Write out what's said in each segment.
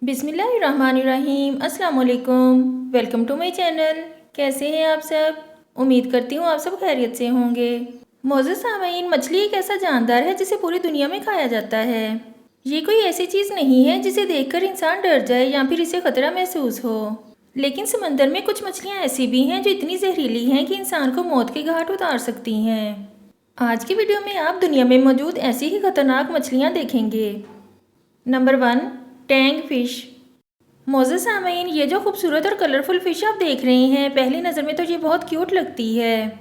बिस्मिल्लाहिर्रहमानिर्रहीम। अस्सलाम वालेकुम। Welcome to my channel. कैसे हैं आप सब? उम्मीद करती हूँ आप सब खैरियत से होंगे। मोअज़्ज़ज़ सामीन, मछली एक ऐसा जानदार है जिसे पूरी दुनिया में खाया जाता है। ये कोई ऐसी चीज़ नहीं है जिसे देखकर इंसान डर जाए या फिर इसे खतरा महसूस हो। लेकिन समंदर में कुछ मछलियाँ ऐसी भी हैं जो इतनी जहरीली हैं कि इंसान को मौत के घाट उतार सकती हैं। आज की वीडियो में आप दुनिया में मौजूद ऐसी ही खतरनाक मछलियाँ देखेंगे। Number 1, Tang fish. मोअज़्ज़ज़ सामीन, ये जो खूबसूरत और कलरफुल फ़िश आप देख रहे हैं, पहली नज़र में तो ये बहुत क्यूट लगती है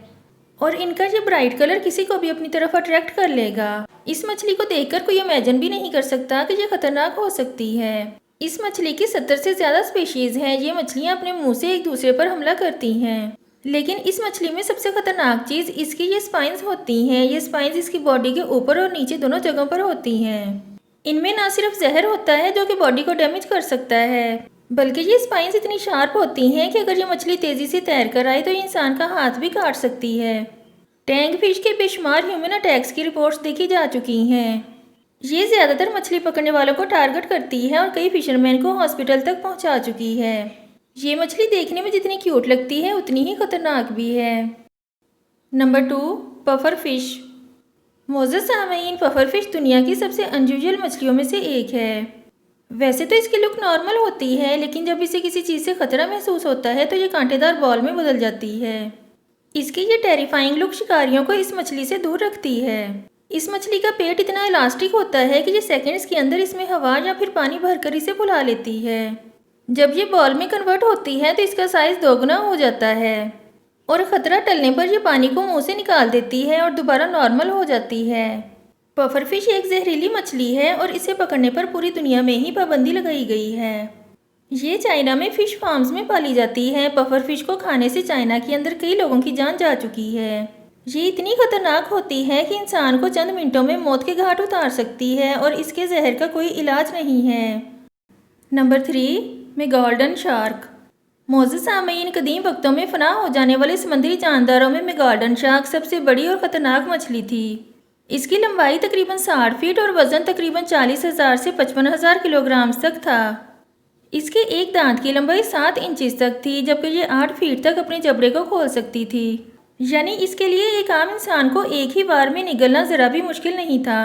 और इनका ये ब्राइट कलर किसी को भी अपनी तरफ अट्रैक्ट कर लेगा। इस मछली को देखकर कोई इमेजिन भी नहीं कर सकता कि ये खतरनाक हो सकती है। इस मछली की 70 से ज़्यादा स्पीशीज़ हैं। ये मछलियाँ अपने मुंह से एक दूसरे पर हमला करती हैं। लेकिन इस मछली में सबसे खतरनाक चीज़ इसकी ये स्पाइंस होती हैं। ये स्पाइंस इसकी बॉडी के ऊपर और नीचे दोनों जगहों पर होती हैं। इनमें ना सिर्फ जहर होता है जो कि बॉडी को डैमेज कर सकता है, बल्कि ये स्पाइंस इतनी शार्प होती हैं कि अगर ये मछली तेज़ी से तैर कर आए तो ये इंसान का हाथ भी काट सकती है। टैंग फिश के बेशुमार ह्यूमन अटैक्स की रिपोर्ट्स देखी जा चुकी हैं। ये ज़्यादातर मछली पकड़ने वालों को टारगेट करती है और कई फिशरमैन को हॉस्पिटल तक पहुंचा चुकी है। ये मछली देखने में जितनी क्यूट लगती है उतनी ही खतरनाक भी है। Number 2, puffer fish. मोअज़्ज़ज़ सामीन, पफर फिश दुनिया की सबसे अनयूजुअल मछलियों में से एक है। वैसे तो इसकी लुक नॉर्मल होती है, लेकिन जब इसे किसी चीज़ से खतरा महसूस होता है तो ये कांटेदार बॉल में बदल जाती है। इसकी ये टेरिफाइंग लुक शिकारियों को इस मछली से दूर रखती है। इस मछली का पेट इतना इलास्टिक होता है कि ये सेकंड्स के अंदर इसमें हवा या फिर पानी भरकर इसे फुला लेती है। जब ये बॉल में कन्वर्ट होती है तो इसका साइज़ दोगुना हो जाता है और ख़तरा टलने पर यह पानी को मुंह से निकाल देती है और दोबारा नॉर्मल हो जाती है। पफर फिश एक जहरीली मछली है और इसे पकड़ने पर पूरी दुनिया में ही पाबंदी लगाई गई है। ये चाइना में फ़िश फार्म्स में पाली जाती है। पफर फिश को खाने से चाइना के अंदर कई लोगों की जान जा चुकी है। ये इतनी खतरनाक होती है कि इंसान को चंद मिनटों में मौत के घाट उतार सकती है और इसके जहर का कोई इलाज नहीं है। Number 3, megalodon shark. मोअज़्ज़ज़ सामीन, कदीम वक्तों में फना हो जाने वाले समुद्री जानदारों में मेगालोडन शार्क सबसे बड़ी और ख़तरनाक मछली थी। इसकी लंबाई तकरीबन 60 फीट और वज़न तकरीबन 40,000 से 55,000 किलोग्राम तक था। इसके एक दांत की लंबाई 7 इंचेस तक थी, जबकि ये 8 फीट तक अपने जबड़े को खोल सकती थी। यानी इसके लिए एक आम इंसान को एक ही बार में निगलना ज़रा भी मुश्किल नहीं था।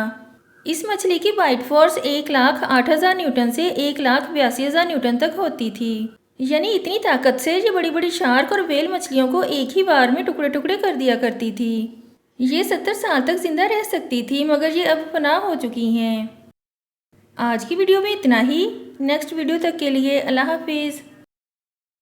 इस मछली की बाइट फोर्स 1,08,000 न्यूटन से 1,82,000 न्यूटन तक होती थी। यानी इतनी ताकत से ये बड़ी बड़ी शार्क और व्हेल मछलियों को एक ही बार में टुकड़े टुकड़े कर दिया करती थी। ये 70 साल तक जिंदा रह सकती थी, मगर ये अब फना हो चुकी हैं। आज की वीडियो में इतना ही। नेक्स्ट वीडियो तक के लिए अल्लाह हाफिज़।